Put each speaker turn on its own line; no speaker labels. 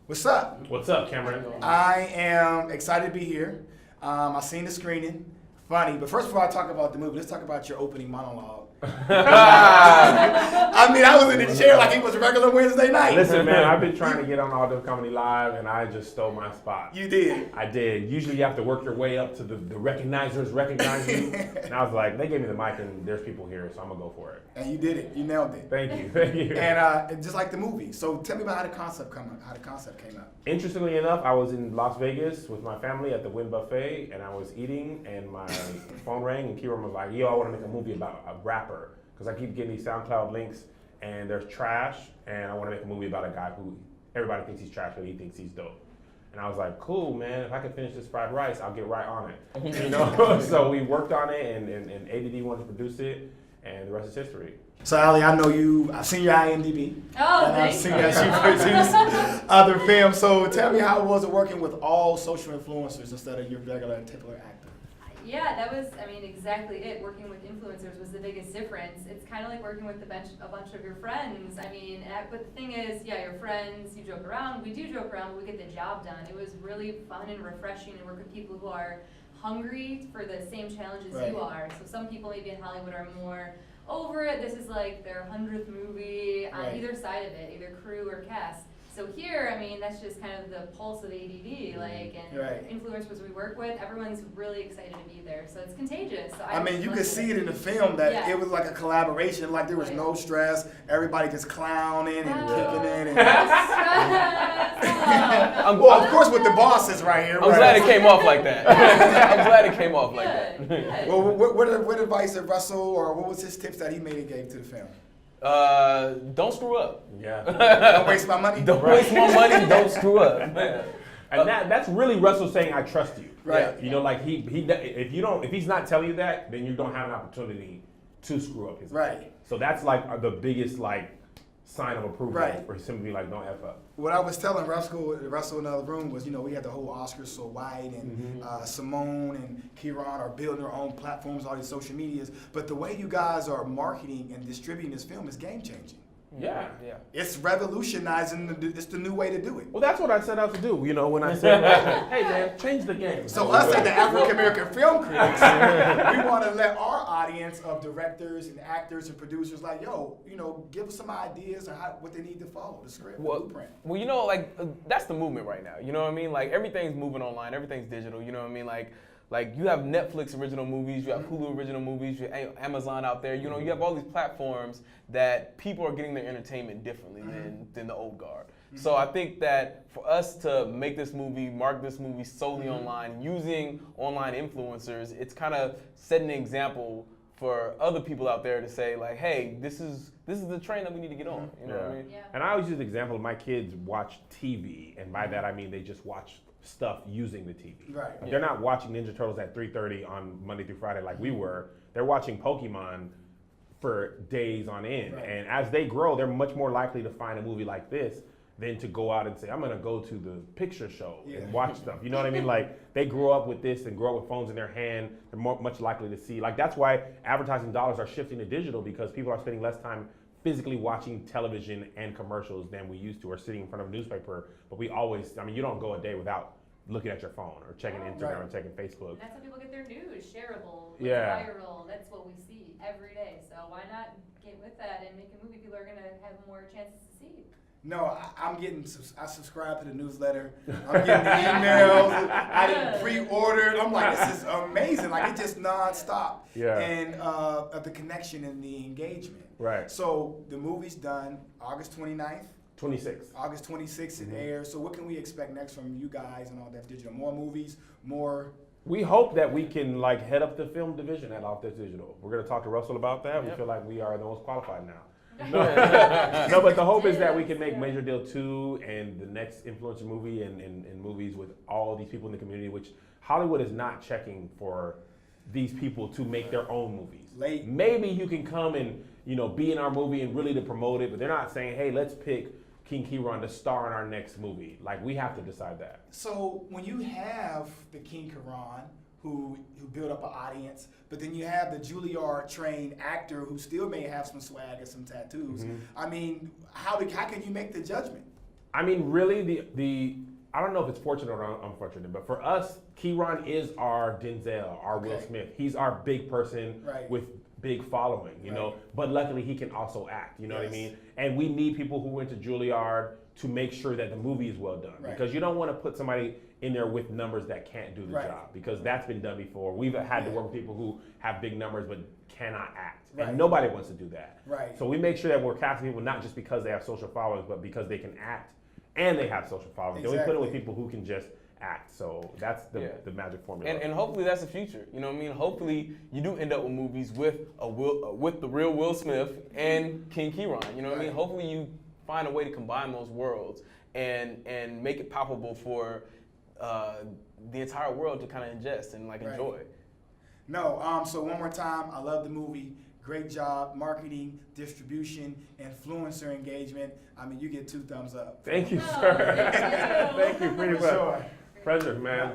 What's up?
What's up, Cameron?
I am excited to be here. I seen the screening. Funny, but first before I talk about the movie, let's talk about your opening monologue. I mean, I was in the chair like it was a regular Wednesday night.
Listen, man, I've been trying to get on All Def Comedy Live, and I just stole my spot.
You did.
I did. Usually you have to work your way up to the recognizers recognize you. And I was like, they gave me the mic, and there's people here, so I'm going to go for it.
And you did it. You nailed it.
Thank you. Thank you.
And just like the movie. So tell me about how the concept came up.
Interestingly enough, I was in Las Vegas with my family at the Wynn Buffet, and I was eating, and my phone rang, and Kieran was like, yo, I want to make a movie about a rapper. Because I keep getting these SoundCloud links, and there's trash, and I want to make a movie about a guy who everybody thinks he's trash, but he thinks he's dope. And I was like, cool, man, if I can finish this fried rice, I'll get right on it. You know? So we worked on it, and ADD wanted to produce it, and the rest is history.
So, Ali, I know you, I've seen your IMDb.
Oh,
and I've
thanks.
seen that you produce other films. So tell me, how was it working with all social influencers instead of your regular typical actor?
Yeah, that was, I mean, exactly it. Working with influencers was the biggest difference. It's kind of like working with a bunch of your friends. I mean, but the thing is, yeah, your friends, you joke around. We do joke around, but we get the job done. It was really fun and refreshing to work with people who are hungry for the same challenges you are. So some people maybe in Hollywood are more over it. This is like their 100th movie on either side of it, either crew or cast. So here, I mean, that's just kind of the pulse of ADD, like, and influencers we work with, everyone's really excited to be there. So it's contagious. So
I mean, you could see it in the film that it was like a collaboration, like there was no stress, everybody just clowning and kicking it. And well, of course, with the bosses right here.
I'm glad it came off like that. I'm glad it came off like that.
Well, what advice did Russell, or what was his tips that he made and gave to the film?
Don't screw up.
Yeah.
Don't waste my money.
Don't waste my money. Don't screw up.
And that's really Russell saying, "I trust you."
Right.
You know, like if he's not telling you that, then you don't have an opportunity to screw up his life.
Right.
So that's like the biggest sign of approval for simply don't F up.
What I was telling Russell in the other room was, we had the whole Oscars So White and Simone and Kieran are building their own platforms, all these social medias. But the way you guys are marketing and distributing this film is game changing.
Yeah.
It's revolutionizing. It's the new way to do it.
Well, that's what I set out to do. When I said, "Hey, man, change the game."
So us as the African American film critics, we want to let our audience of directors and actors and producers, give us some ideas on what they need to follow, the script, the blueprint.
Well, that's the movement right now. You know what I mean? Like everything's moving online, everything's digital. You know what I mean? Like you have Netflix original movies, you have Hulu original movies, you have Amazon out there. You have all these platforms that people are getting their entertainment differently than the old guard. So I think that for us to make this movie, market this movie solely online, using online influencers, it's kind of setting an example for other people out there to say hey, this is the train that we need to get on. You know what I mean?
Yeah.
And I always use the example of my kids watch TV, and by that I mean they just watch stuff using the TV.
Right.
They're not watching Ninja Turtles at 3:30 on Monday through Friday like we were. They're watching Pokemon for days on end. Right. And as they grow, they're much more likely to find a movie like this than to go out and say, I'm gonna go to the picture show and watch stuff. You know what I mean? They grow up with this and grow up with phones in their hand. They're much likely to see. That's why advertising dollars are shifting to digital, because people are spending less time physically watching television and commercials than we used to, or sitting in front of a newspaper. But we always, you don't go a day without looking at your phone or checking Instagram or checking Facebook.
And that's how people get their news, shareable, viral. That's what we see every day. So why not get with that and make a movie people are going to have more chances to see?
No, I subscribe to the newsletter. I'm getting the emails. I didn't pre-order. I'm like, this is amazing. It's just nonstop.
Yeah.
And of the connection and the engagement.
Right.
So the movie's done August 29th.
26th.
August 26th it airs. So what can we expect next from you guys and All Def Digital? More movies, more...
We hope that we can head up the film division at All Def Digital. We're going to talk to Russell about that. Yep. We feel like we are the most qualified now. No, but the hope is that we can make Major Deal 2 and the next influencer movie and movies with all these people in the community, which Hollywood is not checking for these people to make their own movies. Maybe you can come and be in our movie and really to promote it, but they're not saying, hey, let's pick King Kieran to star in our next movie. We have to decide that.
So when you have the King Kieran who build up an audience, but then you have the Juilliard-trained actor who still may have some swag and some tattoos. I mean, how can you make the judgment?
I mean, really, the I don't know if it's fortunate or unfortunate, but for us, Kieran is our Denzel, our Will
Okay.
Smith. He's our big person
Right.
with big following, you know.
Right.
But luckily, he can also act. You know what I
Yes.
mean? And we need people who went to Juilliard to make sure that the movie is well done,
Right.
because you don't want to put somebody in there with numbers that can't do the
Right.
job, because that's been done before. We've had to
Yeah.
work with people who have big numbers but cannot act,
Right.
and nobody wants to do that.
Right.
So we make sure that we're casting people not just because they have social followings, but because they can act and they have social followings. Then we put it with
Exactly.
people who can just act. So that's the magic formula.
And hopefully that's the future. You know what I mean? Hopefully you do end up with movies with with the real Will Smith and King Kieran. You know what I mean?
Right.
Hopefully you find a way to combine those worlds and make it palpable for the entire world to kind of ingest and like
Right.
enjoy.
No, so one more time, I love the movie. Great job, marketing, distribution, influencer engagement. I mean, you get 2 thumbs up.
Thank you,
No,
sir.
thank you.
Thank you pretty
For
much.
sure.
Pleasure, man.